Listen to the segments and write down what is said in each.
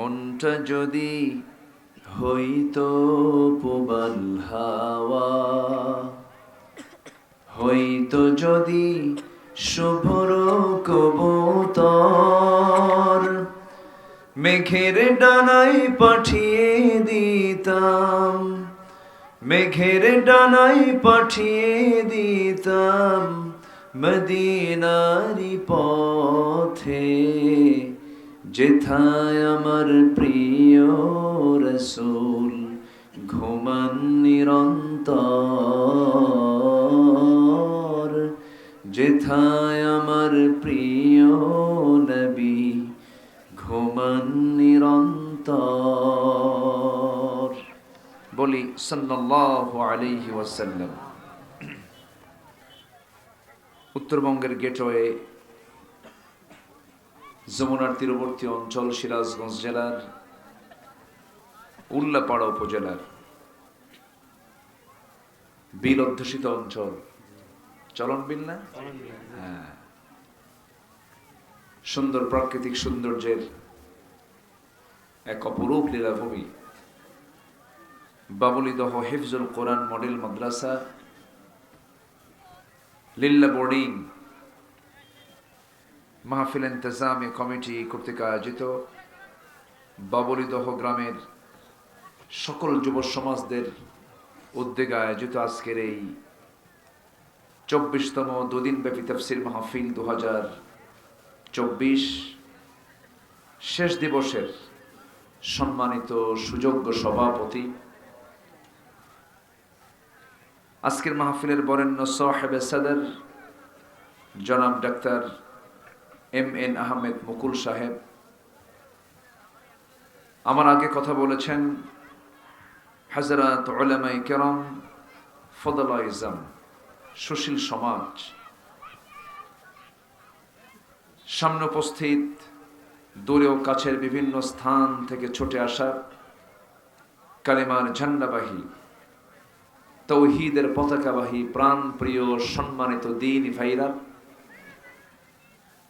মনটা যদি হইতো প্রবল হাওয়া, হইতো যদি শুভ্র কবুতর, মেঘের ডানায় পাঠিয়ে দিতাম, মেঘের ডানায় পাঠিয়ে দিতাম মদিনারি পথে, যেথায় আমার প্রিয় রাসূল ঘুমান নিরন্তর, যেথায় আমার প্রিয় নবী ঘুমান নিরন্তর। বলি সাল্লাল্লাহু আলাইহি ওয়াসাল্লাম। উত্তরবঙ্গের গেটওয়ে যমুনার তীরবর্তী অঞ্চল সিরাজগঞ্জ জেলার উল্লাপাড়া উপজেলার বিল অধ্যুষিত অঞ্চল। চলন বিল না? হ্যাঁ, সুন্দর প্রাকৃতিক সৌন্দর্যের এক অপরূপ লীলাভূমি। বাবুলিদহ হিফজুল কোরআন মডেল মাদ্রাসা, লিল্লা বোর্ডিং মাহফিল ইন্তেজামি কমিটি কর্তৃক আয়োজিত বাবুলিদহ গ্রামের সকল যুব সমাজদের উদ্যোগে আয়োজিত আজকের এই 24তম দুদিনব্যাপী তাফসীর মাহফিল 2024 শেষ দিবসের সম্মানিত সুযোগ্য সভাপতি, আজকের মাহফিলের বরেণ্য সাহেবে সদর জনাব ডাক্তার MN আহমেদ মুকুল সাহেব, আমার আগে কথা বলেছেন হযরত উলামায়ে কেরাম, ফদলায়ে ইজম, সুশীল সমাজ, সামনে উপস্থিত দূরে ও কাছের বিভিন্ন স্থান থেকে ছুটে আসা কালেমার ঝান্ডাবাহী, তৌহিদের পতাকাবাহী প্রাণ প্রিয় সম্মানিত দ্বীনী ভাইরা,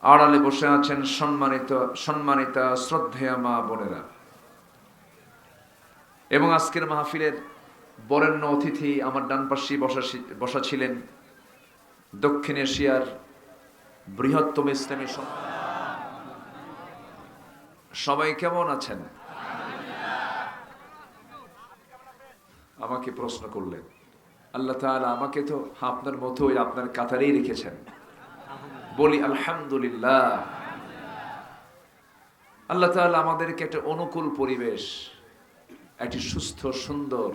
আড়ালে বসে আছেন সম্মানিতা শ্রদ্ধেয়া মা বোনেরা, এবং আজকের মাহফিলের বরেণ্য অতিথি আমার ডান পাশে বসা ছিলেন দক্ষিণ এশিয়ার বৃহত্তম ইসলামী। সবাই কেমন আছেন? আমাকে প্রশ্ন করলেন, আল্লাহ তাআলা আমাকে তো আপনার মতোই আপনার কাতারেই রেখেছেন। বলি আলহামদুলিল্লাহ। আল্লাহ তাআলা আমাদেরকে একটা অনুকূল পরিবেশ, একটি সুস্থ সুন্দর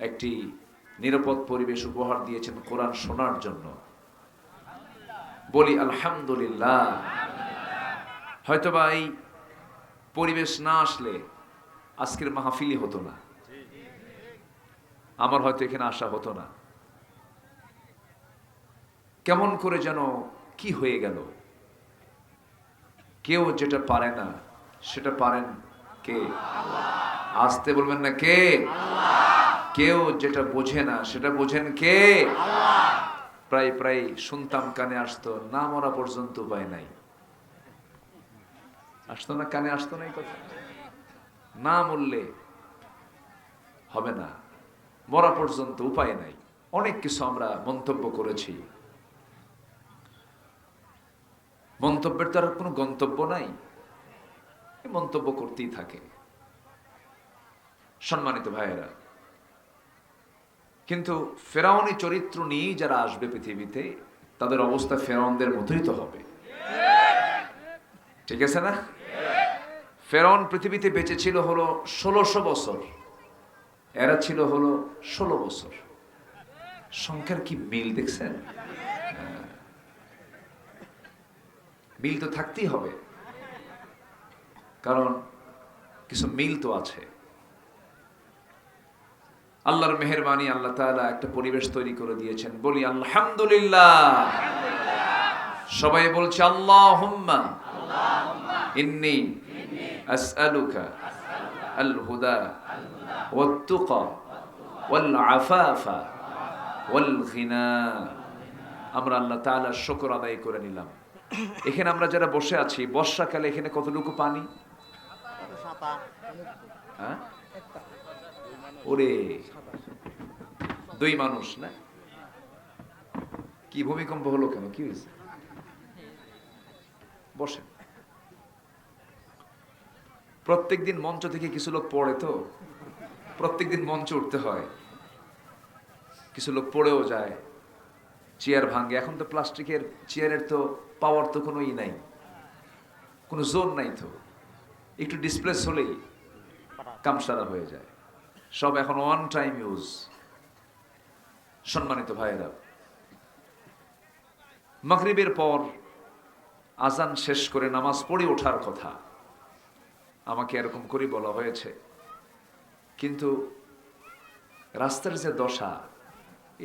একটি নিরাপদ পরিবেশ উপহার দিয়েছেন কোরআন শোনার জন্য। বলি আলহামদুলিল্লাহ। হয়তোবা এই পরিবেশ না আসলে আজকের মাহফিলই হতো না, আমার হয়তো এখানে আসা হতো না। কেমন করে যেন কি হয়ে গেল। কেউ যেটা পারে না সেটা পারেন কে? আসতে বলবেন না কে? কেউ যেটা বোঝে না সেটা বোঝেন কে? প্রায় শুনতাম, কানে আসতো, না মরা পর্যন্ত উপায় নাই। আসতো না, কানে আসতো না এই কথা? না মরলে হবে না, মরা পর্যন্ত উপায় নাই। অনেক কিছু আমরা মন্তব্য করেছি, মন্তব্যের তো আর কোনো গন্তব্য নাই, মন্তব্য করতেই থাকে। সম্মানিত ভাইয়েরা, কিন্তু ফেরাউনি চরিত্র নিয়েই যারা আসবে পৃথিবীতে, তাদের অবস্থা ফেরাউনদের মতোই তো হবে, ঠিক আছে না? ফেরাউন পৃথিবীতে বেঁচে ছিল হলো 1600 বছর, এরা ছিল হলো 16 বছর। সংখ্যার কি মিল দেখছেন? মিল তো থাকতেই হবে, কারণ কিছু মিল তো আছে। আল্লাহর মেহেরবানি, আল্লাহ তাআলা একটা পরিবেশ তৈরি করে দিয়েছেন। বলি আলহামদুলিল্লাহ। সবাই বলছে আল্লাহুম্মা ইন্নী আসআলুকা আল হুদা ওয়াত তুকা ওয়াল আফাফা ওয়াল গিনা। আমরা আল্লাহ তাআলার শুকর আদায় করে নিলাম। এখানে আমরা যারা বসে আছি, বর্ষাকালে এখানে কতটুকু পানি? হ্যাঁ ওরে 2 মানুষ না, কি ভূমিকম্প হলো কেন, কি হয়েছে? বসেন। প্রত্যেকদিন মঞ্চ থেকে কিছু লোক পড়ে, তো প্রত্যেকদিন মঞ্চে উঠতে হয়, কিছু লোক পড়েও যায়, চেয়ার ভাঙে। এখন তো প্লাস্টিকের চেয়ারের তো পাওয়ার তো কোনো নাই, কোনো জোর নাই, তো একটু ডিসপ্লেস হলেই কামসারা হয়ে যায়। সব এখন ওয়ান টাইম ইউজ। সম্মানিত ভাইয়েরা, মাগরিবের পর আজান শেষ করে নামাজ পড়ে ওঠার কথা আমাকে এরকম করে বলা হয়েছে, কিন্তু রাস্তার যে দশা,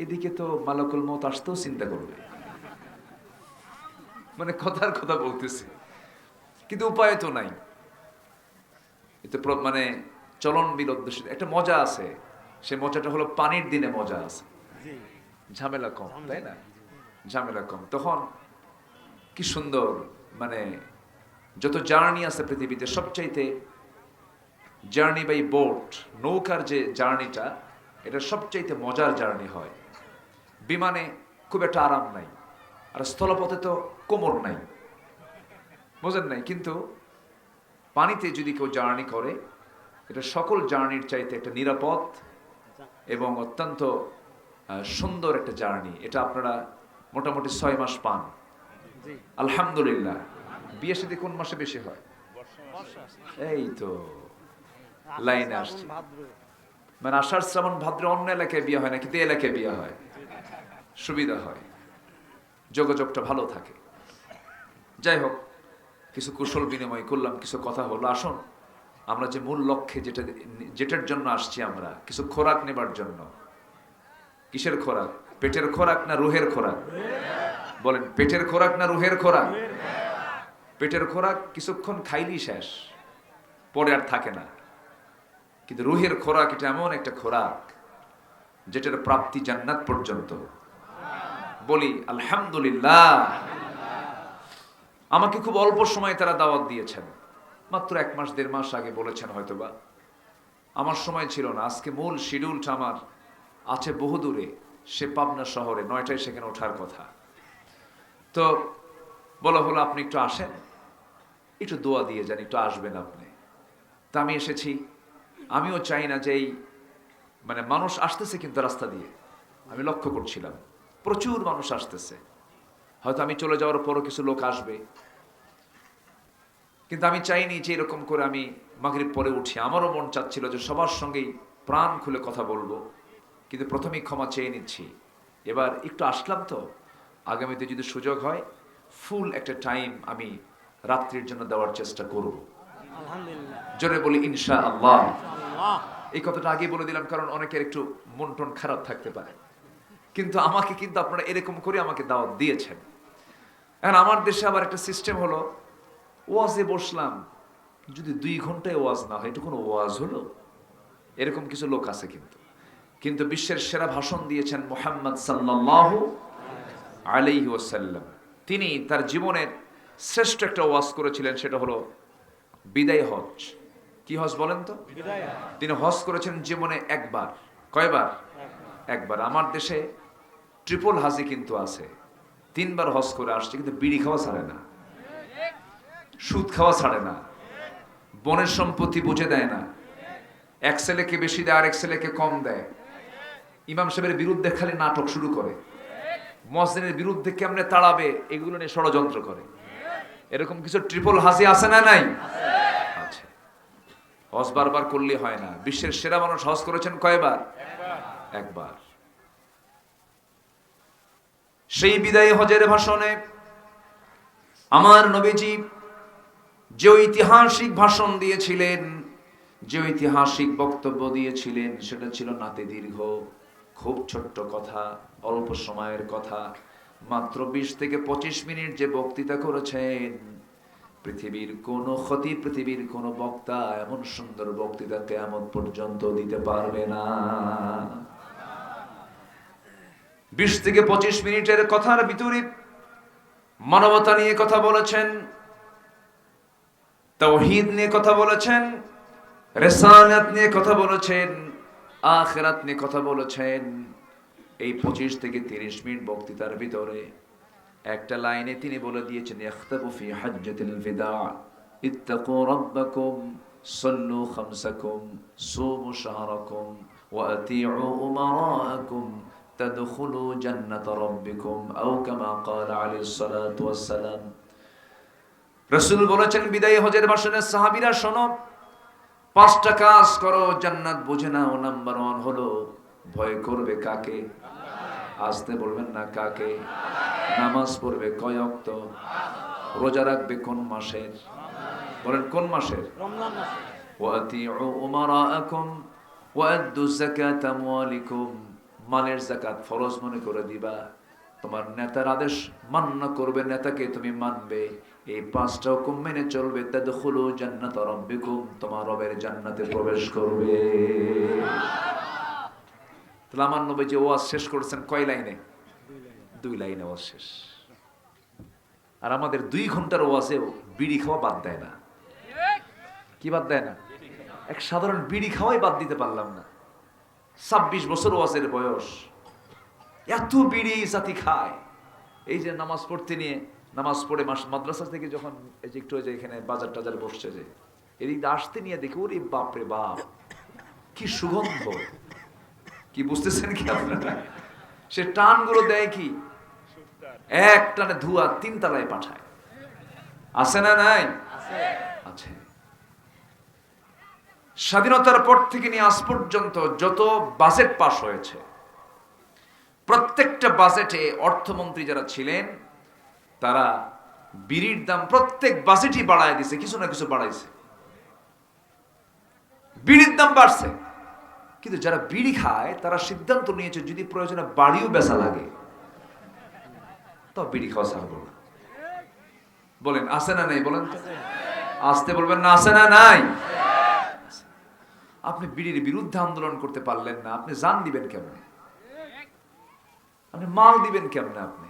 এদিকে তো মালাকুল মউত আসতেও চিন্তা করবে, মানে কথার কথা বলতেছি, কিন্তু উপায় তো নাই। এতে মানে চলন বিল অধ্যুষিত একটা মজা আছে, সে মজাটা হলো পানির দিনে মজা আছে, ঝামেলা কম, তাই না? ঝামেলা কম। তখন কি সুন্দর, মানে যত জার্নি আছে পৃথিবীতে, সবচাইতে জার্নি বাই বোট, নৌকার যে জার্নিটা, এটা সবচাইতে মজার জার্নি হয়। বিমানে খুব একটা আরাম নাই, আর স্থলপথে তো কোমর নাই, বোঝেন নাই? কিন্তু পানিতে যদি কেউ জার্নি করে, এটা সকল জার্নির চাইতে একটা নিরাপদ এবং অত্যন্ত সুন্দর একটা জার্নি। এটা আপনারা মোটামুটি 6 মাস পান, আলহামদুলিল্লাহ। বিয়ে সাথে কোন মাসে বেশি হয়? এই তো লাইনে আসছে, মানে আষাঢ় শ্রাবণ ভাদ্র। অন্য এলাকায় বিয়ে হয় না, কিন্তু এলাকায় বিয়ে হয়, সুবিধা হয়, যোগাযোগটা ভালো থাকে। যাই হোক, কিছু কুশল বিনিময় করলাম, কিছু কথা হলো। আসুন আমরা যে মূল লক্ষ্যে, যেটার জন্য আসছি, আমরা কিছু খোরাক নেবার জন্য। কিসের খোরাক? পেটের খোরাক না রুহের খোরাক? বলেন, পেটের খোরাক না রুহের খোরাক? পেটের খোরাক কিছুক্ষণ খাইলেই শেষ, পরে আর থাকে না। কিন্তু রুহের খোরাক এটা এমন একটা খোরাক যেটার প্রাপ্তি জান্নাত পর্যন্ত। বলি আলহামদুলিল্লাহ। আমাকে খুব অল্প সময় তারা দাওয়াত দিয়েছেন, মাত্র 1 মাস 1.5 মাস আগে বলেছেন হয়তোবা। আমার সময় ছিল না। আজকে মূল শিডিউলটা আমার আছে বহুদূরে, সে পাবনা শহরে, 9টায় সেখানে ওঠার কথা। তো বলা হলো আপনি একটু আসেন, একটু দোয়া দিয়ে যান, একটু আসবেন আপনি। তা আমি এসেছি। আমিও চাই না যে এই মানে মানুষ আসতেছে, কিন্তু রাস্তা দিয়ে আমি লক্ষ্য করছিলাম প্রচুর মানুষ আসতেছে। হয়তো আমি চলে যাওয়ার পরও কিছু লোক আসবে, কিন্তু আমি চাইনি যে এরকম করে আমি মাগরিব পরে উঠি। আমারও মন চাচ্ছিল যে সবার সঙ্গেই প্রাণ খুলে কথা বলবো, কিন্তু প্রথমেই ক্ষমা চেয়ে নিচ্ছি। এবার একটু আসলাম, তো আগামীতে যদি সুযোগ হয় ফুল একটা টাইম আমি রাত্রির জন্য দেওয়ার চেষ্টা করব। জোরে বলি ইনশাআল্লাহ। এই কথাটা আগে বলে দিলাম, কারণ অনেকের একটু মন টন খারাপ থাকতে পারে, কিন্তু আমাকে কিন্তু আপনারা এরকম করে আমাকে দাওয়াত দিয়েছেন। এখন আমার দেশে আবার একটা সিস্টেম হলো, ওয়াজে বসলাম, যদি 2 ঘন্টায় ওয়াজ না হয়, এটা কোনো ওয়াজ হলো? এরকম কিছু লোক আছে। কিন্তু বিশ্বের সেরা ভাষণ দিয়েছেন মুহাম্মদ সাল্লাল্লাহু আলাইহি ওয়াসাল্লাম। তিনি তার জীবনের শ্রেষ্ঠ একটা ওয়াজ করেছিলেন, সেটা হলো বিদায় হজ। কি হজ বলেন তো? তিনি হজ করেছেন জীবনে একবার। কয়বার? একবার। আমার দেশে ট্রিপল হাজি কিন্তু আছে, 3 বার হজ করে আসছে, কিন্তু বিড়ি খাওয়া ছাড়ে না, সুদ খাওয়া ছাড়ে না, বনের সম্পত্তি বুঝে দেয় না, এক ছেলেকে বেশি দেয়, আরেক ছেলেকে কম দেয়, ইমাম সাহেবের বিরুদ্ধে খালি নাটক শুরু করে, মুয়াজ্জিনের বিরুদ্ধে কেমনে তাড়াবে এগুলো নিয়ে ষড়যন্ত্র করে। এরকম কিছু ট্রিপল হাজি আছে না নাই? আছে। হজ বারবার করলে হয় না। বিশ্বের সেরা মানুষ হজ করেছেন কয়বার? একবার। সেই বিদায়ী হজের ভাষণে আমার নবীজি যে ঐতিহাসিক ভাষণ দিয়েছিলেন, যে ঐতিহাসিক বক্তব্য দিয়েছিলেন, সেটা ছিল নাতে দীর্ঘ, খুব ছোট্ট কথা, অল্প সময়ের কথা। মাত্র 20 থেকে 25 মিনিট যে বক্তৃতা করেছেন, পৃথিবীর কোন খতিব, পৃথিবীর কোন বক্তা এমন সুন্দর বক্তৃতা কিয়ামত পর্যন্ত দিতে পারবে না। 20 থেকে 25 মিনিটের কথার ভিতরে মানবতা নিয়ে কথা বলেছেন, তাওহীদ নিয়ে কথা বলেছেন, রিসালাত নিয়ে কথা বলেছেন, আখিরাত নিয়ে কথা বলেছেন। এই 25 থেকে 30 মিনিট বক্তৃতার ভিতরে একটা লাইনে তিনি বলে দিয়েছেন, ইখতাবু ফি হাজ্জাতিল বিদা ইত্তাকু রাব্বাকুম সাল্লু খামসাকুম সুমু শাহরাকুম ওয়া আতিউ উমারাআকুম তাদখুলু জান্নাতা রাব্বিকুম আও কামা ক্বালা আলাইহিস সালাতু ওয়াস সালাম। রাসূল বলেছেন বিদায় হজের ভাষণে, সাহাবীরা শোনো, 5টা কাজ করো জান্নাত বুঝে নাও। নাম্বার 1 হলো ভয় করবে কাকে? আসতে বলবেন না কাকে? নামাজ পড়বে কয় ওয়াক্ত? রোজা রাখবে কোন মাসের? বলেন কোন মাসের? রমজান মাসের। ওয়াতিউ উমারাআকুম ওয়াদ্দু যাকাত আমওয়ালিকুম, মালের যাকাত ফরজ মনে করে দিবা। তোমার নেতার আদেশ মান্য করবে, নেতাকে তুমি মানবে। এই 5টা হুকুম মেনে চলবে। তাদখুলু জান্নাতা রাব্বিকুম, তোমার রবের জান্নাতে প্রবেশ করবে। তাহলে আমার নবী যে ওয়াজ শেষ করেছেন কয় লাইনে? 2 লাইনে ওয়াজ শেষ। আর আমাদের 2 ঘন্টার ওয়াজেও বিড়ি খাওয়া বাদ দেয় না। কি বাদ দেয় না? এক সাধারণ বিড়ি খাওয়াই বাদ দিতে পারলাম না। 26 বছর ওয়াজের বয়স, এত বিড়ি জাতি খায়। এই যে নামাজ পড়তে নিয়ে, নামাজ পড়ে মাদ্রাসা থেকে যখন এই যে একটু এখানে বাজার টাজার বসছে, যে এদিক আসতে নিয়ে দেখি, ওরে বাপরে বাপ, কি সুগন্ধ! কি বুঝতেছেন কি আপনারা? সে টানগুলো দেয় কি, এক টানে ধোঁয়া 3 তলায় পাঠায়। আছে না নাই? আছে। স্বাধীনতার পর থেকে নিয়ে আজ পর্যন্ত যত বাজেট পাস হয়েছে, প্রত্যেকটা বাজেটে অর্থমন্ত্রী যারা ছিলেন তারা বিড়ির দাম প্রত্যেক বাজেটই বাড়ায় দিছে, কিছু না কিছু বাড়াইছে। বিড়ির দাম বাড়ছে, কিন্তু যারা বিড়ি খায় তারা সিদ্ধান্ত নিয়েছে যদি প্রয়োজনে বাড়িও বেচা লাগে তো বিড়ি খাওয়া ছাড়বো না। বলেন আছে না নাই? বলেন তো, আসতে বলবেন না, আছে না নাই? আপনি বিড়ির বিরুদ্ধে আন্দোলন করতে পারলেন না, আপনি জান দিবেন কেমনে? আপনি মাল দিবেন কেমনে? আপনি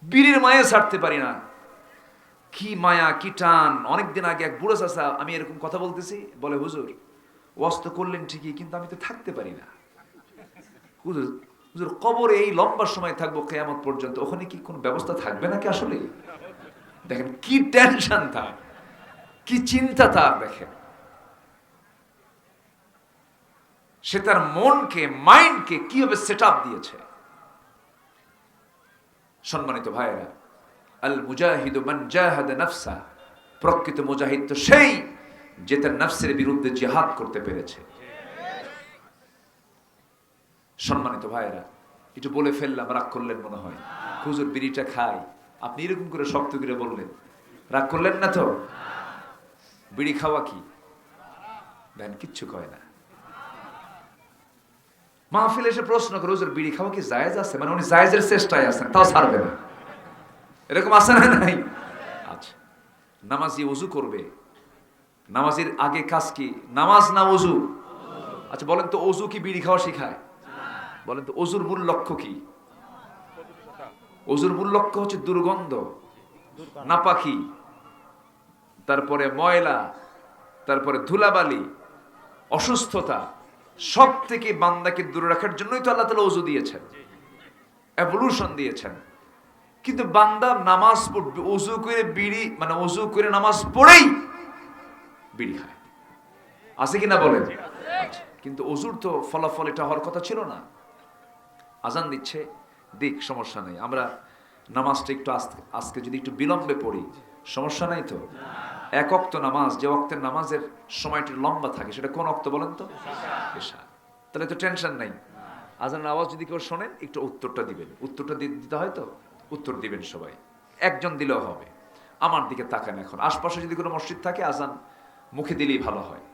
বিড়ির মায়া ছাড়তে পারি না। কি মায়া, কি টান! অনেকদিন আগে এক বুড়ো চাচা, আমি এরকম কথা বলতেছি, বলে হুজুর ওয়াজ তো করলেন ঠিকই, কিন্তু আমি তো থাকতে পারি না। হুজুর হুজুর কবরে এই লম্বা সময় থাকবো কিয়ামত পর্যন্ত, ওখানে কি কোনো ব্যবস্থা থাকবে নাকি? আসলে দেখেন কি টেনশন তার, কি চিন্তা তার। দেখেন সে তার মনকে, মাইন্ডকে কিভাবে সেট আপ দিয়েছে। সম্মানিত ভাইয়েরা, আল মুজাহিদু মান জাহাদা নাফসা, প্রকৃত মুজাহিদ তো সেই যে তার নফসের বিরুদ্ধে জিহাদ করতে পেরেছে। সম্মানিত ভাইয়েরা, একটু বলে ফেললাম, রাগ করলেন মনে হয়? হুজুর বিড়িটা খাই, আপনি এরকম করে শক্ত করে বললেন, রাগ করলেন না তো? বিড়ি খাওয়া কি দেন? কিচ্ছু কয় না। মাহফিলে এসে প্রশ্ন করে, হুজুর বিড়ি খাওয়া কি জায়েজ আছে? মানে উনি জায়েজের চেষ্টায় আছেন, তাও ছাড়বে না। এরকম আছে না নাই? আচ্ছা, নামাজি ওযু করবে, নামাজের আগে কাজ কি? নামাজ না ওযু? আচ্ছা বলেন তো, ওযু কি বিড়ি খাওয়া শেখায়? বলেন তো, ওযুর মূল লক্ষ্য কি? ওযুর মূল লক্ষ্য হচ্ছে দুর্গন্ধ, নাপাকি, তারপরে ময়লা, তারপরে ধুলাবালি, অসুস্থতা, সব থেকে বান্দাকে দূরে রাখার জন্যই তো আল্লাহ তাআলা ওযু দিয়েছেন, এভলিউশন দিয়েছেন। কিন্তু বান্দা নামাজ পড়বে, ওযু করে বিড়ি, মানে ওযু করে নামাজ পড়েই বিড়ি খায়। আছে কিনা বলেন? কিন্তু ওযুর তো ফলাফল এটা হওয়ার কথা ছিল না। আজান দিচ্ছে, দিক, সমস্যা নেই। আমরা নামাজটা একটু আজকে যদি একটু বিলম্বে পড়ি, সমস্যা নাই তো? 1 ওয়াক্ত নামাজ, যে ওয়াক্তের নামাজের সময়টা লম্বা থাকে, সেটা কোন ওয়াক্ত বলেন তো? এশা। তাহলে তো টেনশন নাই। আজানের আওয়াজ যদি কেউ শোনেন, একটু উত্তরটা দিবেন। উত্তরটা দিতে হয় তো, উত্তর দিবেন সবাই, একজন দিলেও হবে। আমার দিকে তাকান। এখন আশপাশে যদি কোনো মসজিদ থাকে, আজান মুখে দিলেই ভালো হয়।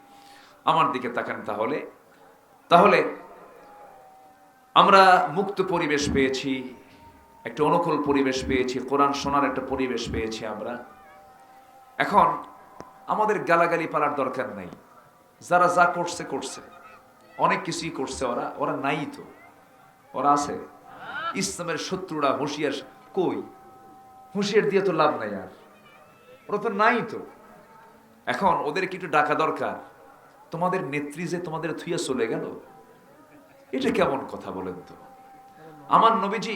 আমার দিকে তাকান। তাহলে আমরা মুক্ত পরিবেশ পেয়েছি, একটা অনুকূল পরিবেশ পেয়েছি, কোরআন শোনার একটা পরিবেশ পেয়েছি আমরা। এখন আমাদের গালাগালি পালার দরকার নাই। যারা যা করছে করছে, অনেক কিছুই করছে, ওরা নাই তো? ওরা আছে? ইসলামের শত্রুরা হুঁশিয়ার কই? হুঁশিয়ার দিয়ে তো লাভ নাই, আর ওরা তো নাই তো। এখন ওদের কি একটু ডাকা দরকার, তোমাদের নেত্রী যে তোমাদের থুইয়া চলে গেল, এটা কেমন কথা বলেন তো? আমার নবীজি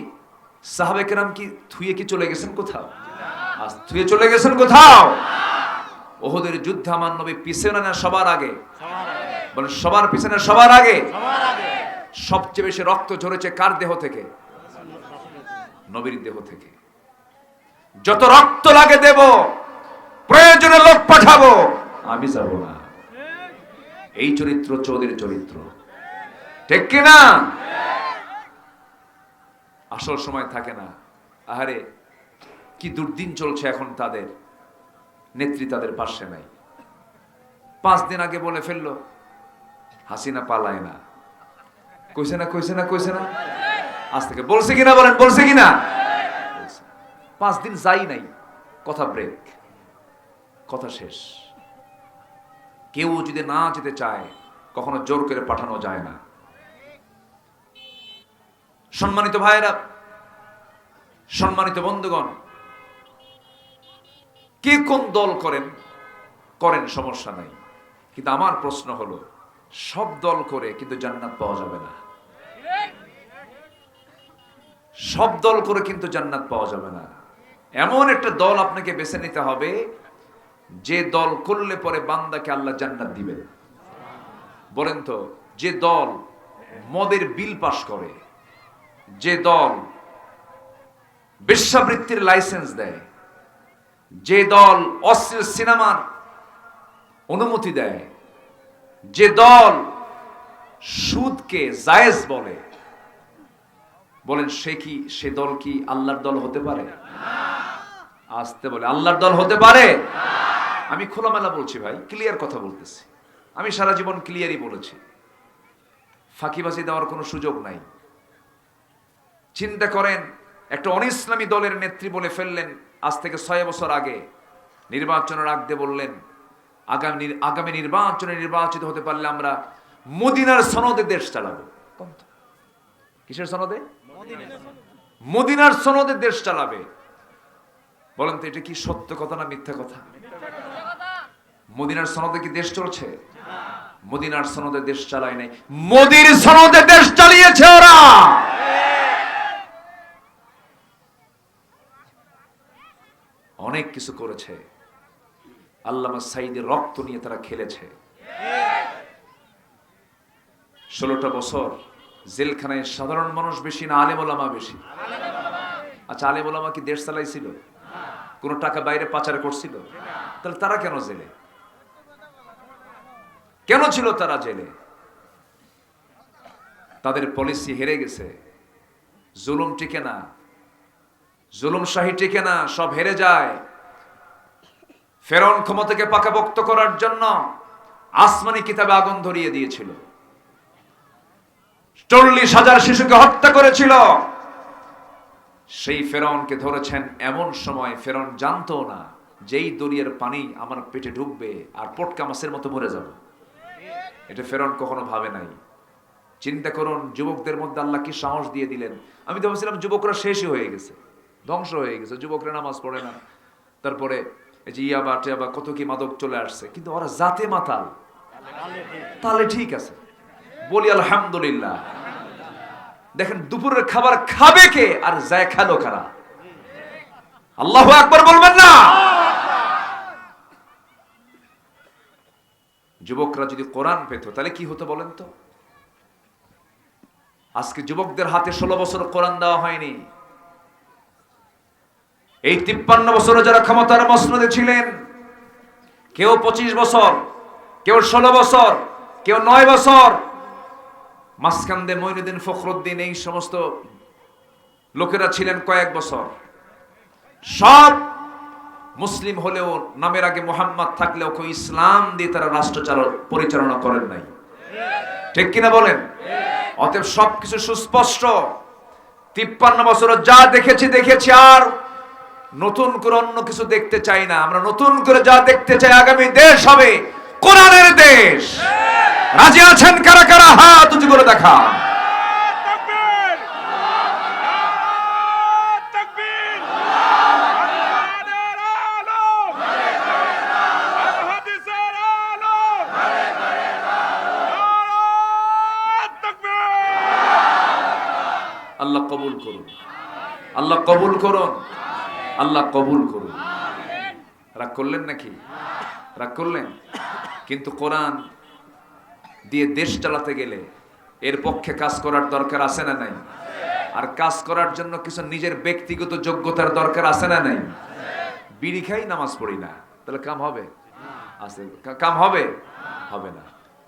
সাহাবে কেরাম কি থুয়ে কি চলে গেছেন কোথাও? আজ থুয়ে চলে গেছেন কোথাও? ওহদের যুদ্ধে আমার নবী পিছনে না সবার আগে? বলেন সবার পিছনে, সবার আগে। সবচেয়ে বেশি রক্ত ঝরেছে কার দেহ থেকে? নবীর দেহ থেকে। যত রক্ত লাগে দেব, প্রয়োজনে লোক পাঠাবো, আমি যাব না। এই চরিত্র চৌধুরীর চরিত্র, ঠিক কিনা? আসল সময় থাকে না। আহারে কি দুর্দিন চলছে এখন তাদের, নেত্রী তাদের পাশে নাই। 5 দিন আগে বলে ফেললো হাসিনা পালায় না, কইছে না কইছে না কইছে না? আজ থেকে বলছে কিনা বলেন, বলছে কিনা? 5 দিন যাই নাই, কথা ব্রেক, কথা শেষ। কেউ যদি না যেতে চায় কখনো জোর করে পাঠানো যায় না। সম্মানিত ভাইয়েরা, সম্মানিত বন্ধুগণ, কে কোন দল করেন করেন, সমস্যা নাই, কিন্তু আমার প্রশ্ন হলো সব দল করে কিন্তু জান্নাত পাওয়া যাবে না। সব দল করে কিন্তু জান্নাত পাওয়া যাবে না। এমন একটা দল আপনাকে বেছে নিতে হবে যে দল করলে পরে বান্দাকে আল্লাহ জান্নাত দিবেন। বলেন তো, যে দল মদের বিল পাস করে, যে দল বেশ্যাবৃত্তির লাইসেন্স দেয়, যে দল অশ্লীল সিনেমার অনুমতি দেয়, যে দল সুদকে জায়েজ বলে, বলেন সে দল কি আল্লাহর দল হতে পারে? আসতে বলে আল্লাহর দল হতে পারে? আমি খোলামেলা বলছি ভাই, ক্লিয়ার কথা বলতেছি। আমি সারা জীবন ক্লিয়ারই বলেছি, ফাঁকিবাজি দেওয়ার কোনো সুযোগ নাই। চিন্তা করেন, একটা অনিসলামী দলের নেত্রী বলে ফেললেন আজ থেকে 6 বছর আগে, নির্বাচনের আগে বললেন আগামী নির্বাচনে নির্বাচিত হতে পারলে আমরা মদিনার সনদে দেশ চালাবো। কিসের সনদে? মদিনার সনদে দেশ চালাবে। বলেন তো এটা কি সত্য কথা না মিথ্যা কথা? মদিনার সনদে কি দেশ চলছে? মদিনার সনদে দেশ চালায় নাই, মোদির সনদে দেশ চালিয়েছে ওরা। অনেক কিছু করেছে, আল্লামা সাইদের রক্ত নিয়ে তারা খেলেছে। 16টা বছর জেলখানায় সাধারণ মানুষ বেশি না আলেম ওলামা বেশি? আচ্ছা, আলেম ওলামা কি দেশ চালাইছিল? কোন টাকা বাইরে পাচার করছিল? তাহলে তারা কেন জেলে? কেন ছিল তারা জেলে? তাদের পলিসি হেরে গেছে। জুলুম টিকে না, জুলুম শাহী টিকে না, সব হেরে যায়। ফেরাউন ক্ষমতাকে পাকাপোক্ত করার জন্য আসমানি কিতাবে আগুন ধরিয়ে দিয়েছিল, 40,000 শিশুকে হত্যা করেছিল। সেই ফেরাউনকে ধরেছেন এমন সময় ফেরাউন জানতো না যেই দরিয়ার পানি আমার পেটে ঢুকবে আর পটকা মাছের মতো মরে যাব। এটা ফেরাউন কখনো ভাবে নাই। চিন্তা করুন, যুবকদের মধ্যে আল্লাহ কি সাহস দিয়ে দিলেন। আমি তো ভাবছিলাম যুবকরা শেষই হয়ে গেছে, ধ্বংস হয়ে গেছে, যুবকরা নামাজ পড়ে না, তারপরে এই যে ইয়াবা টিয়াবা কত কি মাদক চলে আসছে, কিন্তু ওরা জাতে মাতাল, তাহলে ঠিক আছে, বলি আলহামদুলিল্লাহ। দেখেন দুপুরের খাবার খাবে কে আর যায় খেলো কারা? আল্লাহু আকবার বলবেন না? যুবকরা যদি কোরআন পেত তাহলে কি হতো বলেন তো? আজকে যুবকদের হাতে 16 বছর কোরআন দেওয়া হয়নি। এই 53 বছরে যারা ক্ষমতার মসনদে ছিলেন, কেউ 25 বছর, কেউ 16 বছর, কেউ 9 বছর, মাসকান্দে মঈনুদ্দিন ফখরুদ্দিন, এই সমস্ত লোকেরা ছিলেন কয়েক বছর। সব মুসলিম হলেও নামের আগে মোহাম্মদ থাকলেও কেউ ইসলাম দিয়ে তারা রাষ্ট্র পরিচালনা করেন নাই, ঠিক কিনা বলেন? অতএব সবকিছু সুস্পষ্ট। 53 বছর যা দেখেছি, আর নতুন করে অন্য কিছু দেখতে চাই না। আমরা নতুন করে যা দেখতে চাই, আগামী দেশ হবে কোরআনের দেশ। রাজি আছেন কারা কারা? হাত উঁচু করে দেখা। আল্লাহ কবুল করুন, আল্লাহ কবুল করুন, আল্লাহ কবুল করুন। রাগ করলেন নাকি? রাগ করলেন? কিন্তু কোরআন দিয়ে দেশ চালাতে গেলে এর পক্ষে কাজ করার দরকার আছে না নাই? আর কাজ করার জন্য কিছু নিজের ব্যক্তিগত যোগ্যতার দরকার আছে না নাই? বিড়ি খাই নামাজ পড়ি না, তাহলে কাম হবে? আছে, কাম হবে? হবে না।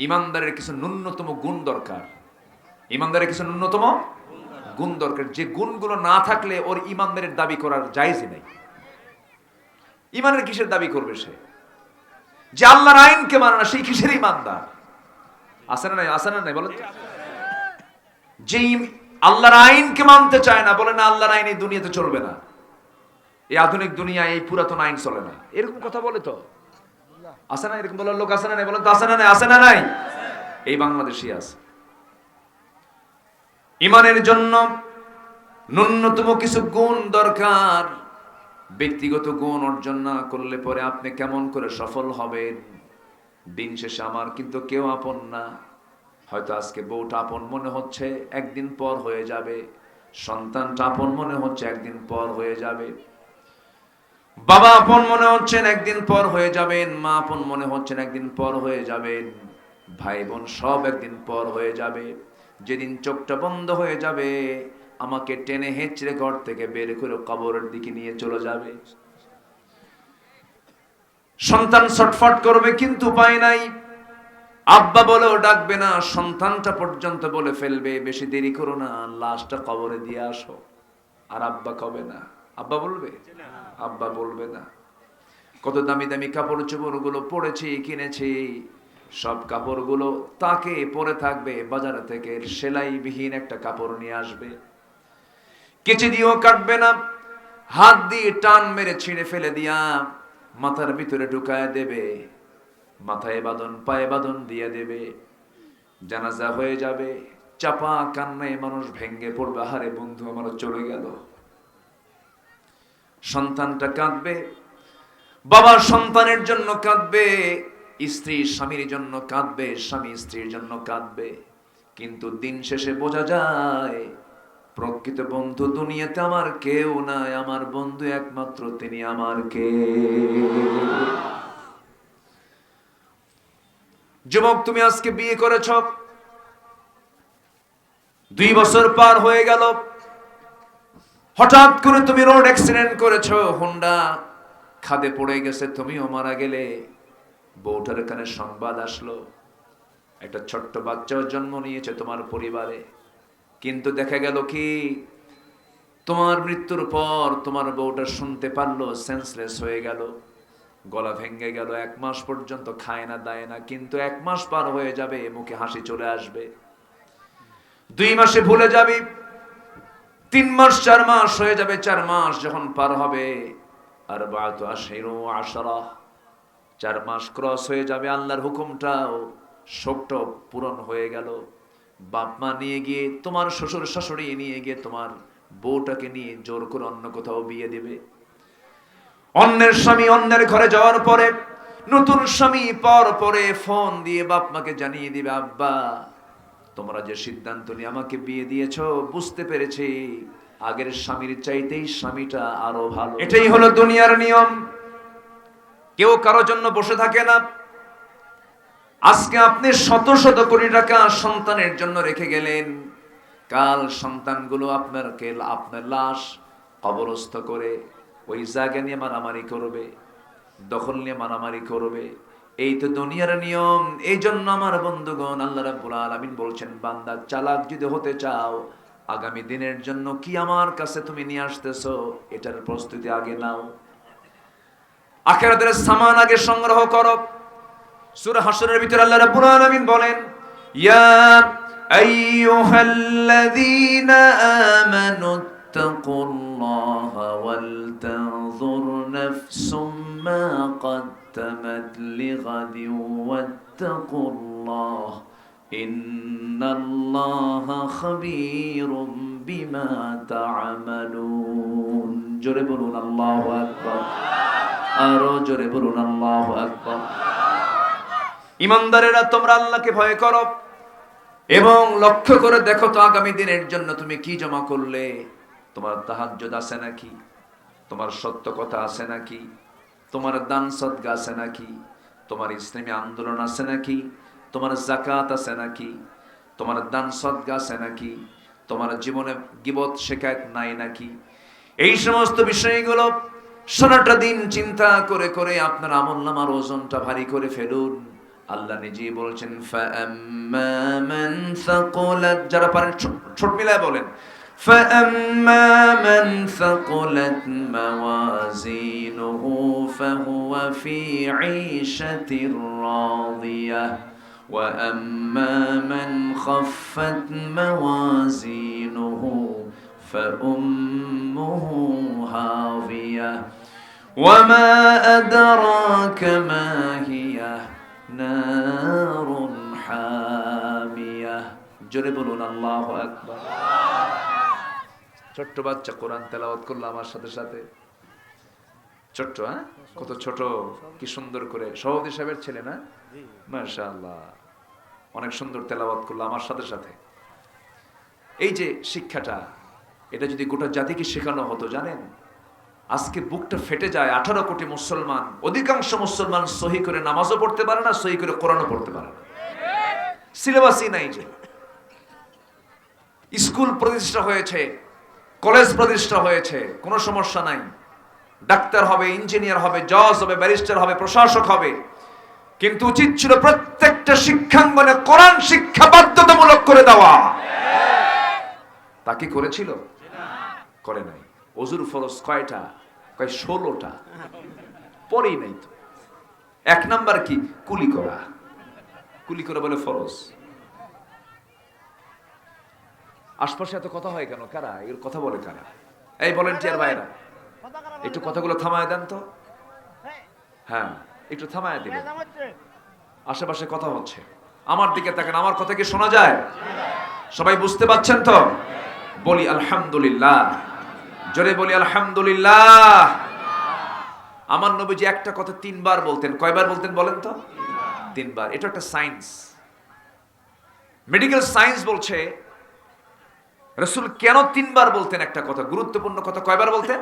ইমানদারের কিছু ন্যূনতম গুণ দরকার, ইমানদারের কিছু ন্যূনতম গুণ দরকার, যে গুণগুলো না থাকলে ওর ইমানদারের দাবি করার জায়েজই নাই। ইমানের কিসের দাবি করবে সে? যে আল্লাহর আইনকে মানে না, সেই কিসের ইমানদার? আছে না নাই? আছে না নাই বলেন? যে আল্লাহর আইনকে মানতে চায় না, বলে না আল্লাহর আইন এই দুনিয়াতে চলবে না, এই আধুনিক দুনিয়ায় এই পুরাতন আইন চলে না, এরকম কথা বলে তো আছে না? এরকম বলার লোক আছে না নাই বলেন তো? আছে না নাই? আছে না নাই? এই বাংলাদেশই আছে। ইমানের জন্য ন্যূনতম কিছু গুণ দরকার। ব্যক্তিগত গুণ অর্জন না করলে পরে আপনি কেমন করে সফল হবেন? দিন শেষে আমার কিন্তু কেউ আপন না। হয়তো আজকে বউটা আপন মনে হচ্ছে, একদিন পর হয়ে যাবে। সন্তানটা আপন মনে হচ্ছে, একদিন পর হয়ে যাবে। বাবা আপন মনে হচ্ছেন, একদিন পর হয়ে যাবেন। মা আপন মনে হচ্ছেন, একদিন পর হয়ে যাবেন। ভাই বোন সব একদিন পর হয়ে যাবে। যেদিন চোখটা বন্ধ হয়ে যাবে, আমাকে টেনে হেঁচড়ে ঘর থেকে বের করে কবরের দিকে নিয়ে চলে যাবে। সন্তান ছটফট করবে কিন্তু উপায় নাই, আব্বা বলেও ডাকবে না, সন্তানটা পর্যন্ত বলে ফেলবে বেশি দেরি করো না, লাশটা কবরে দিয়ে আসো। আর আব্বা কবে না? আব্বা বলবে? আব্বা বলবে না। কত দামি দামি কাপড় চোপড় গুলো পড়েছি, কিনেছি, সব কাপড়গুলো তাকে পরে থাকবে। বাজার থেকে সেলাই বিহীন একটা কাপড় নিয়ে আসবে, কেচে দিয়েও কাটবে না, হাত দিয়ে টান মেরে ছিঁড়ে ফেলে দিয়া মাথার ভিতরে ঢুকায় দেবে, মাথায় বাঁধন পায়ে বাঁধন দিয়ে দেবে। জানাজা হয়ে যাবে, চাপা কান্নায় মানুষ ভেঙ্গে পড়বে, হারে বন্ধু আমার চলে গেল। সন্তানটা কাঁদবে, বাবা সন্তানের জন্য কাঁদবে, স্ত্রী স্বামীর জন্য কাঁদবে, স্বামী স্ত্রীর জন্য কাঁদবে। কিন্তু দিন শেষে বোঝা যায় প্রকৃত বন্ধু দুনিয়াতে আমার কেউ নাই, আমার বন্ধু একমাত্র তিনি আমার কে। যুবক, তুমি আজকে বিয়ে করেছ, 2 বছর পার হয়ে গেল, হঠাৎ করে তুমি রোড অ্যাক্সিডেন্ট করেছো, হোন্ডা খাদে পড়ে গেছে, তুমিও মারা গেলে। বউটার কানে সংবাদ আসলো একটা ছোট্ট বাচ্চাও জন্ম নিয়েছে তোমার পরিবারে। কিন্তু দেখা গেল কি, তোমার মৃত্যুর পর তোমার বউটা শুনতে পারলো, সেন্সলেস হয়ে গেল, গলা ভেঙে গেল। 1 মাস পর্যন্ত খায় না দায় না, কিন্তু 1 মাস পার হয়ে যাবে, মুখে হাসি চলে আসবে। 2 মাসে ভুলে যাবি, 3 মাস 4 মাস হয়ে যাবে, 4 মাস যখন পার হবে, আর বাত আশিরু আশরা, 4 মাস ক্রস হয়ে যাবে, আল্লাহর হুকুমটাও শোকটা পূরণ হয়ে গেল। বাপ মা নিয়ে গিয়ে, তোমার শ্বশুর শাশুড়ি নিয়ে গিয়ে তোমার বউটাকে নিয়ে জোর করে অন্য কোথাও বিয়ে দেবে। অন্যের স্বামী অন্যের ঘরে যাওয়ার পরে, নতুন স্বামী পাওয়ার পরে ফোন দিয়ে বাপ মাকে জানিয়ে দিবে, আব্বা তোমরা যে সিদ্ধান্ত নিয়ে আমাকে বিয়ে দিয়েছো, বুঝতে পেরেছি আগের স্বামীর চাইতেই স্বামীটা আরো ভালো। এটাই হলো দুনিয়ার নিয়ম। কেউ কারোর জন্য বসে থাকে না। আজকে আপনি শত শত কোটি টাকা সন্তানের জন্য রেখে গেলেন, কাল সন্তানগুলো আপনার লাশ কবরস্থ করে ওই জায়গা নিয়ে মারামারি করবে, দখল নিয়ে মারামারি করবে। এই তো দুনিয়ার নিয়ম। এই জন্য আমার বন্ধুগণ, আল্লাহ রাব্বুল আলামিন বলছেন, বান্দা চালাক যদি হতে চাও, আগামী দিনের জন্য কি আমার কাছে তুমি নিয়ে আসতেছো, এটার প্রস্তুতি আগে নাও। আখিরাতের সামান আগে সংগ্রহ করো। সূরা হাশরের ভিতরে আল্লাহ রাব্বুল আলামিন বলেন, ইয়া আইয়ুহাল্লাযীনা আমানু তাকুল্লাহা ওয়াল তানজুর নাফসুম মা قدمت لغد واتقوا الله إن الله خبير بما تعملون। জোরে বলুন আল্লাহু আকবার, আরো জোরে বলুন আল্লাহু আকবার। ইমানদারেরা তোমরা আল্লাহকে ভয় করো, এবং লক্ষ্য করে দেখো তো আগামী দিনের জন্য তুমি কি জমা করলে। তোমার তাহাজ্জুদ আছে নাকি? তোমার সত্য কথা আছে নাকি? তোমার দান সদকা আছে নাকি? তোমার ইসলামী আন্দোলন আছে নাকি? তোমার যাকাত আছে নাকি? তোমার দান সদকা আছে নাকি? তোমার জীবনে গীবত শিকায়েত নাই নাকি? এই সমস্ত বিষয়গুলো সারাটা দিন চিন্তা করে করে আপনার আমলনামার ওজনটা ভারী করে ফেলুন। আল্লাহ নিজেই বলছেন ফাআম্মা মান সাকুলাত, যারা পারেন ছোট মিলায় বলেন ফাআম্মা মান সাকুলাত মাওয়াজিনুহু ফাহুয়া ফি ঈশাতির রাদিয়াহ ওয়া আম্মা মান খাফফাত মাওয়াজিনুহু ফাউম্মুহু হাওিয়াহ ওয়া মা আদরাকা মা হিয়া নারুন হামিয়াহ। জোরে বলুন আল্লাহু আকবার। ছোট্ট বাচ্চা কোরআন তেলাওয়াত করলো আমার সাথে সাথে। ছোট্ট, হ্যাঁ, কত ছোট, কি সুন্দর করে। সভাপতি সাহেবের ছেলে না? মাশাআল্লাহ, অনেক সুন্দর তেলাওয়াত করলো আমার সাথে সাথে। এই যে শিক্ষাটা, এটা যদি গোটা জাতিকে শেখানো হতো, জানেন আজকে বুকটা ফেটে যায়। 18 কোটি মুসলমান, অধিকাংশ মুসলমান সহি করে নামাজও পড়তে পারে না, সহি করে কোরআনও পড়তে পারে না। সিলেবাসই নাই। যে স্কুল প্রতিষ্ঠা হয়েছে, কলেজ প্রতিষ্ঠা হয়েছে, কোনো সমস্যা নাই, ডাক্তার হবে, ইঞ্জিনিয়ার হবে, জজ হবে, ব্যারিস্টার হবে, প্রশাসক হবে, কিন্তু উচিত ছিল প্রত্যেকটা শিক্ষাঙ্গনে কোরআন শিক্ষা বাধ্যতামূলক করে দেওয়া। তা কি করেছিল? করে নাই। ওযুর ফরজ কয়টা? কয় 16টা। পরেই নাই তো। 1 নাম্বার কি? কুলি করা। কুলি করে বলে ফরজ। আশপাশে এত কথা হয় কেন? কারা এর কথা বলে? কারা? এই ভলান্টিয়ার ভাইরা, একটু কথাগুলো থামায় দেন তো। হ্যাঁ, একটু থামায় দিবেন। আশেপাশে কথা হচ্ছে, আমার দিকে তাকান। আমার কথা কি শোনা যায়? সবাই বুঝতে পারছেন তো? বলি আলহামদুলিল্লাহ। জোরে বলি আলহামদুলিল্লাহ। আমার নবীজি একটা কথা 3 বার বলতেন। কয়বার বলতেন বলেন তো? 3 বার। এটা একটা সায়েন্স, মেডিকেল সায়েন্স বলছে রাসূল কেন 3 বার বলতেন একটা কথা, গুরুত্বপূর্ণ কথা। কয়বার বলতেন?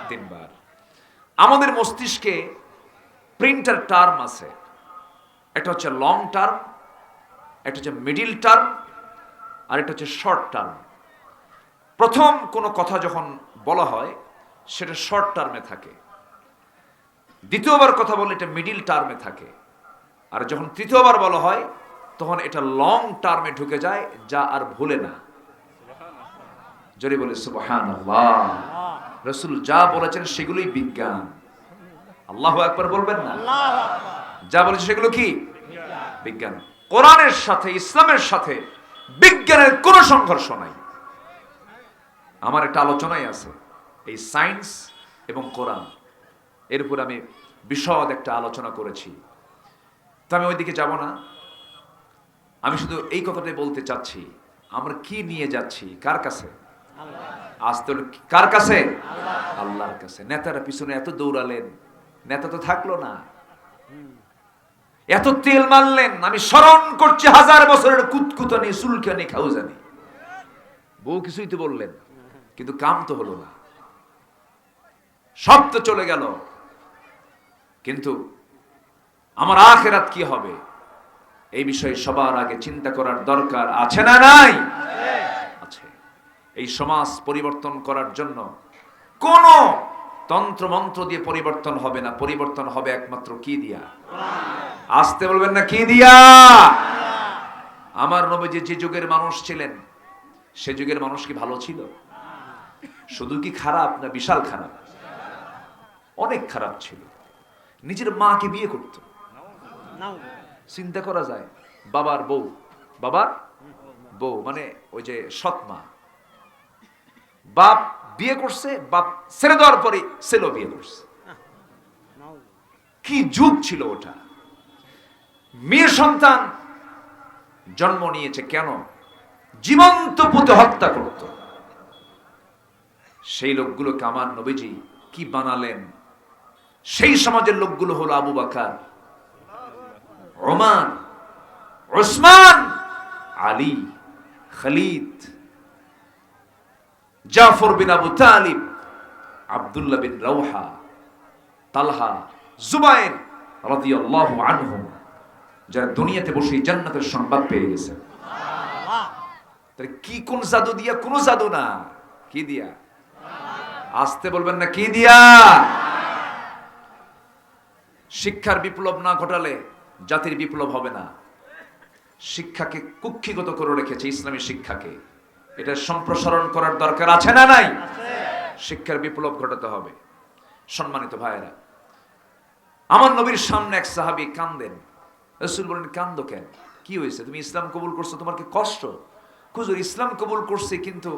3 বার। আমাদের মস্তিষ্কে প্রিন্টার টার্ম আছে। একটা হচ্ছে লং টার্ম, একটা হচ্ছে মিডিল টার্ম, আর একটা হচ্ছে শর্ট টার্ম। প্রথম কোনো কথা যখন বলা হয় সেটা শর্ট টার্মে থাকে, দ্বিতীয়বার কথা বললে এটা মিডিল টার্মে থাকে, আর যখন তৃতীয়বার বলা হয় তখন এটা লং টার্মে ঢুকে যায়, যা আর ভুলে না। জোরে বলে সুবহানাল্লাহ। রাসূল যা বলেছেন সেগুলোই বিজ্ঞান। আল্লাহু আকবার বলবেন না? যা বলেছে সেগুলো কি? বিজ্ঞান। কোরআনের সাথে, ইসলামের সাথে বিজ্ঞানের কোনো সংঘর্ষ নাই। আমার একটা আলোচনাই আছে এই সায়েন্স এবং কোরআন, এর উপর আমি বিশদ একটা আলোচনা করেছি। তো আমি ওইদিকে যাব না। আমি শুধু এই কথাটাই বলতে চাচ্ছি, আমরা কি নিয়ে যাচ্ছি? কার কাছে? আসতে হলো কার কাছে? আল্লাহর কাছে। নেতারা পিছনে এত দৌড়ালেন, নেতা তো থাকলো না। এত তেল মারলেন, আমি স্মরণ করছি 1000 বছরের কুতকুতানি, সুলকানি, খাউজানি। বউ কিছুই তো বললেন, কিন্তু কাম তো হলো না, সব তো চলে গেল। কিন্তু আমার আখিরাত কি হবে, এই বিষয়ে সবার আগে চিন্তা করার দরকার আছে না নাই? আছে। এই সমাজ পরিবর্তন করার জন্য কোন তন্ত্র মন্ত্র দিয়ে পরিবর্তন হবে না। পরিবর্তন হবে একমাত্র কি দিয়া? আসতে বলবেন না, কি দিয়া? আমার নবীজি যে যুগের মানুষ ছিলেন, সে যুগের মানুষ কি ভালো ছিল? শুধু কি খারাপ না বিশাল খারাপ? অনেক খারাপ ছিল। নিজের মাকে বিয়ে করত। চিন্তা করা যায়, বাবার বউ, বাবার বউ মানে ওই যে সৎ মা, বাপ বিয়ে করছে, বাপ ছেড়ে দেওয়ার পরে ছেলে বিয়ে করছে। কি যুগ ছিল ওটা! মেয়ে সন্তান জন্ম নিয়েছে কেন? জীবন্ত পুঁতে হত্যা করত। সেই লোকগুলোকে আমার নবীজি কি বানালেন! সেই সমাজের লোকগুলো হলো আবু বকর, ওমর, উসমান, আলী, খালিদ, জাফর বিন আবু তালিব, আব্দুল্লাহ বিন রাওহা, তালহা, জুবাইর রাদিয়াল্লাহু আনহুম, যারা দুনিয়াতে বসে জান্নাতের সংবাদ পেয়ে গেছে। তাহলে কি কোন জাদু দিয়া? কোন জাদু না। কি দিয়া? আসতে বলবেন না, কি দিয়া? শিক্ষার বিপ্লব না ঘটালে জাতির বিপ্লব হবে না। শিক্ষাকে কুক্ষিগত করে রেখেছে, ইসলামী শিক্ষাকে। এটা সম্প্রসারণ করার দরকার আছে না নাই? শিক্ষার বিপ্লব ঘটাতে হবে। সম্মানিত ভাইয়েরা, আমার নবীর সামনে এক সাহাবী কান্দেন। রাসূল বলেন, কান্দো কেন? কি হয়েছে? তুমি ইসলাম কবুল করছো, তোমার কি কষ্ট? হুজুর, ইসলাম কবুল করছি, কিন্তু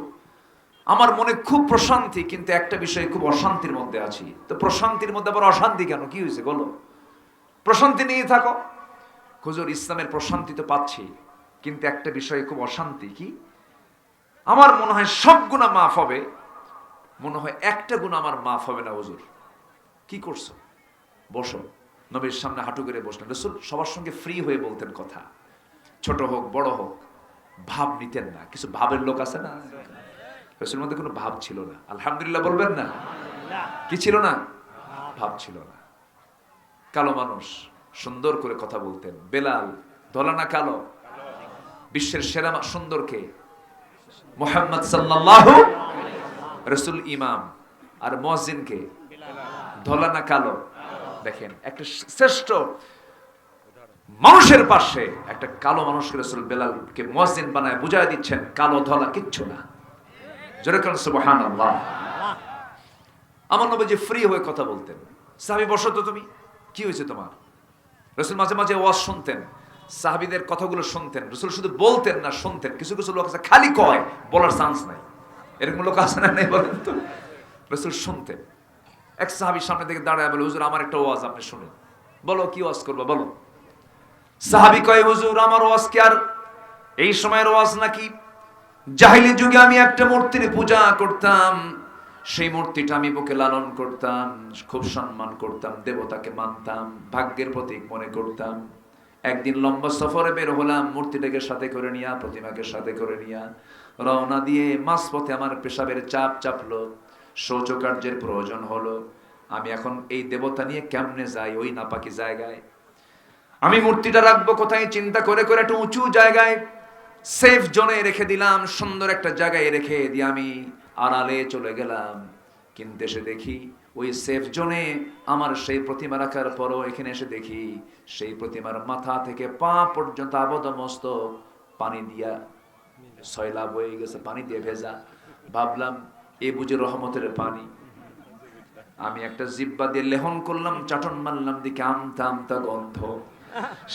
আমার মনে খুব প্রশান্তি, কিন্তু একটা বিষয়ে খুব অশান্তির মধ্যে আছি। তো প্রশান্তির মধ্যে আবার অশান্তি কেন? কি হয়েছে বলো? প্রশান্তি নিয়ে থাকো। হুজুর, ইসলামের প্রশান্তি তো পাচ্ছি, কিন্তু একটা বিষয়ে খুব অশান্তি। কি? আমার মনে হয় সব গুনাহ মাফ হবে, মনে হয় একটা গুনাহ আমার মাফ হবে না। হুজুর, কি করছো? বসো। নবীর সামনে হাঁটু করে বসলেন। রাসূল সবার সঙ্গে ফ্রি হয়ে বলতেন কথা, ছোট হোক বড় হোক, ভাব নিতেন না। কিছু ভাবের লোক আছে না, রাসূলের মধ্যে কোনো ভাব ছিল না। আলহামদুলিল্লাহ বলবেন না? কি ছিল না? ভাব ছিল না। কালো মানুষ, সুন্দর করে কথা বলতেন। বেলাল ধলা না কালো? বিশ্বের সেরা সুন্দর কে? মুহাম্মদ সাল্লাল্লাহু। রাসূল ইমাম, আর মুয়াজ্জিন কে? ধলা না কালো? দেখেন, একটা শ্রেষ্ঠ মানুষের পাশে একটা কালো মানুষকে রাসূল বেলালকে মুয়াজ্জিন বানায় বুঝায় দিচ্ছেন, কালো ধলা কিচ্ছু না। জোরে বলেন সুবহানাল্লাহ। আমার নবী যে ফ্রি হয়ে কথা বলতেন। সাহাবী, বসো তো তুমি, কি হয়েছে তোমার? রাসূল মাঝে মাঝে ওয়াজ শুনতেন, সাহাবীদের কথাগুলো শুনতেন। রাসূল শুধু বলতেন না, শুনতেন। কিছু কিছু লোক আছে খালি কয়, বলার চান্স নাই। এরকম লোক আছে না নাই বলেন তো? রাসূল শুনতেন। এক সাহাবী সামনে থেকে দাঁড়ায় বলে, হুজুর, আমার একটা ওয়াজ আপনি শুনেন। বলো, কি ওয়াজ করবে বলো। সাহাবী কয়, হুজুর, আমার ওয়াজ কি আর এই সময়ের ওয়াজ নাকি? জাহিলি যুগে আমি একটা মূর্তির পূজা করতাম, সেই মূর্তিটা আমি বুকে লালন করতাম, খুব সম্মান করতাম, দেবতাকে মানতাম, ভাগ্যের প্রতীক মনে করতাম। একদিন লম্বা সফরে বের হলাম, মূর্তিটাকে সাথে করে নিয়া, প্রতিমাকে সাথে করে নিয়া রওনা দিয়ে মাঝপথে আমার পেশাবের চাপ চাপলো, শৌচকার্যের প্রয়োজন হলো। আমি এখন এই দেবতা নিয়ে কেমনে যাই ওই নাপাকি জায়গায়? আমি মূর্তিটা রাখবো কোথায় চিন্তা করে করে একটা উঁচু জায়গায় সেফ জোনে রেখে দিলাম। সুন্দর একটা জায়গায় রেখে দিয়ে আমি আড়ালে চলে গেলাম। কিন্তু এসে দেখি ওই সেফ জোনে আমার সেই প্রতিমা রাখার পরও এখানে এসে দেখি সেই প্রতিমার মাথা থেকে পা পর্যন্ত আবদমস্তক পানি দিয়া সয়লাব হয়ে গেছে, পানি দিয়ে ভেজা। ভাবলাম, এ বুঝি রহমতের পানি। আমি একটা জিব্বা দিয়ে লেহন করলাম, চাটন মারলাম, দিকে আমতা আমতা গন্ধ।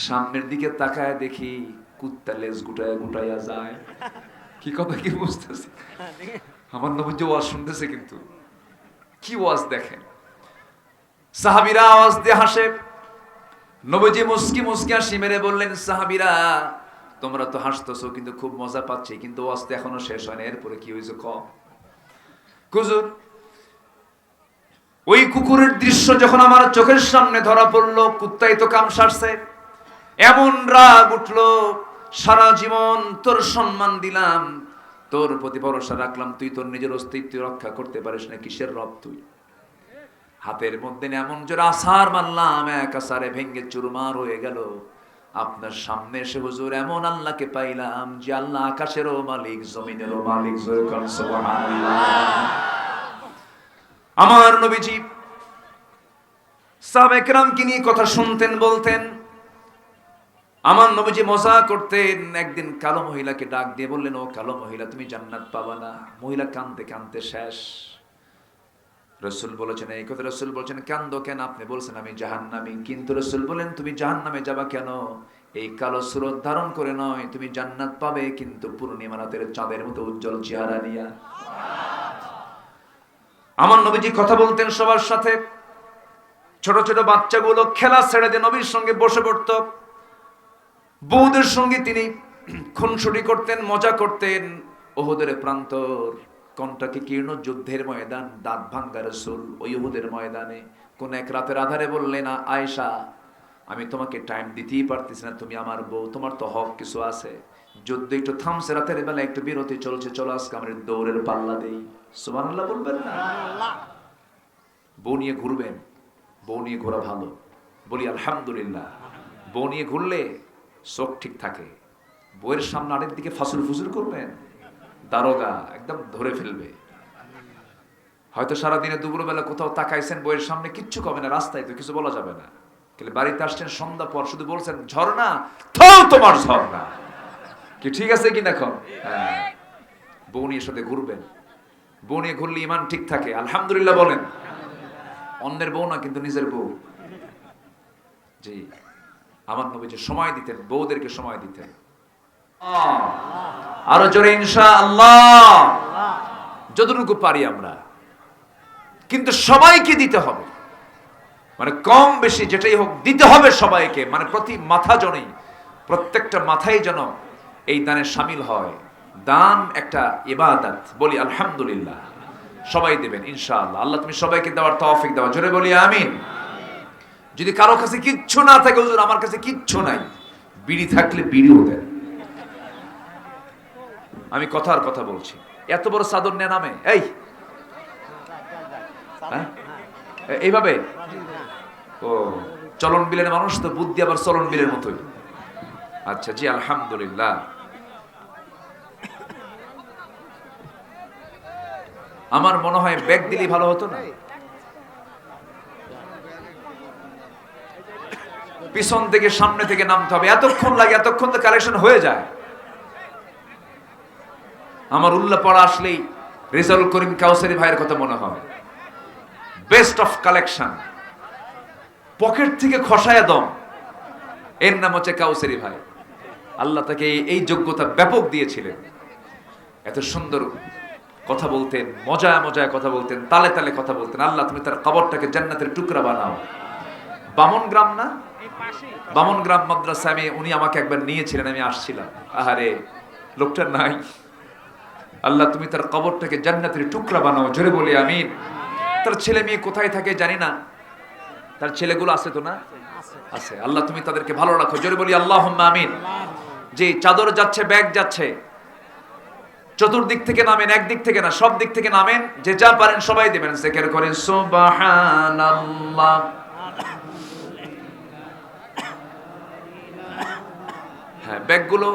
সামনের দিকে তাকায় দেখি কুত্তা লেজ গুটায় গুটাইয়া যায়। কি কথা কি বুঝতেছে? আমার নবী যে ওয়াজ শুনতেছে, কিন্তু কি ওয়াজ দেখেন। সাহাবীরা আওয়াজ দিয়ে হাসে। নবীজি মুস্কি মুস্কি হাসি মেরে বললেন, সাহাবীরা, তোমরা তো হাসতেছো, কিন্তু খুব মজা পাচ্ছি, কিন্তু ওয়াজ তো এখনো শেষ হয় না। এরপরে কি হয়েছে ক? হুজুর, ওই কুকুরের দৃশ্য যখন আমার চোখের সামনে ধরা পড়লো, কুত্তাই তো কাম সারছে, এমন রাগ উঠলো, সারা জীবন তোর সম্মান দিলাম, তোর প্রতি ভরসা রাখলাম, তুই তোর নিজের অস্তিত্ব রক্ষা করতে পারিস না, কিসের রব তুই? হাতের মধ্যে এমন জোরে আছাড় মারলাম, এক আছাড়ে ভেঙ্গে চুরমার হয়ে গেল। আপনার সামনে এসে হুজুর এমন আল্লাহকে পাইলাম, যে আল্লাহ আকাশেরও মালিক, জমিনেরও মালিক। সুবহানাল্লাহ। আমার নবীজি সাহাবায়ে কেরামকে নিয়ে কথা শুনতেন, বলতেন। আমার নবীজি মজা করতেন। একদিন কালো মহিলাকে ডাক দিয়ে বললেন, ও কালো মহিলা, তুমি জান্নাত পাবা না। মহিলা কাঁদতে কাঁদতে শেষ। রাসূল বলেছেন এই কথা। রাসূল বলেছেন, কান্দো কেন? আপনি বলছেন আমি জাহান্নামী। কিন্তু রাসূল বলেন, তুমি জাহান্নামে যাবা কেন? এই কালো সুরত ধারণ করে নয়, তুমি জান্নাত পাবে, কিন্তু পূর্ণিমা রাতের চাঁদের মতো উজ্জ্বল চেহারা নিয়া। আমার নবীজি কথা বলতেন সবার সাথে। ছোট ছোট বাচ্চাগুলো খেলা ছেড়ে দিয়ে নবীর সঙ্গে বসে পড়ত। বউদের সঙ্গে তিনি খুনসুটি করতেন, মজা করতেন। উহুদের প্রান্তর, কণ্টাকে কীর্ণ যুদ্ধের ময়দান, দাঁত ভাঙ্গা রাসূল ওই উহুদের ময়দানে কোন এক রাতের আধারে বললেন, আয়েশা, আমি তোমাকে টাইম দিতেই পারতেছি না, তুমি আমার বউ, তোমার তো হক কিছু আছে। যুদ্ধ একটু থামছে, রাতের বেলা একটু বিরতি চলছে, চলো আজকে আমরা দৌড়ের পাল্লা দেই। সুবহানাল্লাহ বলবেন না? বউ নিয়ে ঘুরবেন, বউ নিয়ে ঘোরা ভালো, বলি আলহামদুলিল্লাহ। বউ নিয়ে ঘুরলে চোখ ঠিক থাকে। বউয়ের সামনে আরেক দিকে ফাসুর ফুসুর করবেন, দারোগা একদম ধরে ফেলবে। হয়তো সারাদিনে দুপুরবেলা কোথাও তাকাইছেন, বউয়ের সামনে কিচ্ছু কবে না, রাস্তায় তো কিছু বলা যাবে না। কিন্তু বাড়িতে আসছেন সন্ধ্যা পর, শুধু বলছেন ঝর্ণা থাও তোমার ঝর্ণা, কি ঠিক আছে কি না? এখন হ্যাঁ, বউ নিয়ে সাথে ঘুরবেন। বউ নিয়ে ঘুরলে ইমান ঠিক থাকে, আলহামদুলিল্লাহ বলেন। অন্যের বউ না, কিন্তু নিজের বউ। জি, আমার নবী যে সময় দিতেন, বউদেরকে সময় দিতেন। আরো জোরে ইনশাআল্লাহ। যতটুকু পারি আমরা, কিন্তু সবাইকে দিতে হবে, মানে কম বেশি যেটাই হোক দিতে হবে সবাইকে, মানে প্রতি মাথা জনেই, প্রত্যেকটা মাথায় যেন এই দানে শামিল হয়। দান একটা ইবাদত, বলি আলহামদুলিল্লাহ। সবাই দেবেন ইনশাআল্লাহ। আল্লাহ তুমি সবাইকে দেওয়ার তৌফিক দাও, জোরে বলি আমিন। যদি কারো কাছে কিচ্ছু না থাকে, হুজুর আমার কাছে কিচ্ছু নাই, বিড়ি থাকলে বিড়িও দেন। আমি কথার কথা বলছি, এত বড় চাদর নেয় নামে এই হ্যাঁ? এইভাবে ও চলন বিলের মানুষ তো, বুদ্ধি আবার চলন বিলের মতোই। আচ্ছা জি, আলহামদুলিল্লাহ। আমার মনে হয় ব্যাগ দিলেই ভালো হতো না, পিছন থেকে সামনে থেকে নামতে হবে, এতক্ষণ লাগে, এতক্ষণ তো কালেকশন হয়ে যায়। আমার উল্লাহ পড়া আসলেই রেজাউল করিম কাউসারি ভাইয়ের কথা মনে হয়, বেস্ট অফ কালেকশন, পকেট থেকে খসায়া দম, এর নাম হচ্ছে কাউসারি ভাই। আল্লাহ তাকে এই যোগ্যতা ব্যাপক দিয়েছিলেন। এত সুন্দর কথা বলতেন, মজায় মজায় কথা বলতেন, তালে তালে কথা বলতেন। আল্লাহ তুমি তার কবরটাকে জান্নাতের টুকরা বানাও। বামন গ্রাম না, বামন গ্রাম মাদ্রাসায় উনি আমাকে একবার নিয়েছিলেন, আমি আসছিলাম, আহারে লোকটা নাই। আল্লাহ তুমি তার কবরটাকে জান্নাতের টুকরা বানাও, জোরে বলি আমিন। তার ছেলে মেয়ে কোথায় থাকে জানি না, তার ছেলেগুলো আছে তো না? আছে। আল্লাহ তুমি তাদেরকে ভালো রাখো, জোরে বলি আল্লাহুম্মা আমিন। যে চাদর যাচ্ছে, ব্যাগ যাচ্ছে, চতুর্দিক থেকে নামেন, একদিক থেকে না, সব দিক থেকে নামেন, যে যা পারেন সবাই দেবেন। জিকির করেন সুবহানাল্লাহ। হ্যাঁ, ব্যাগগুলো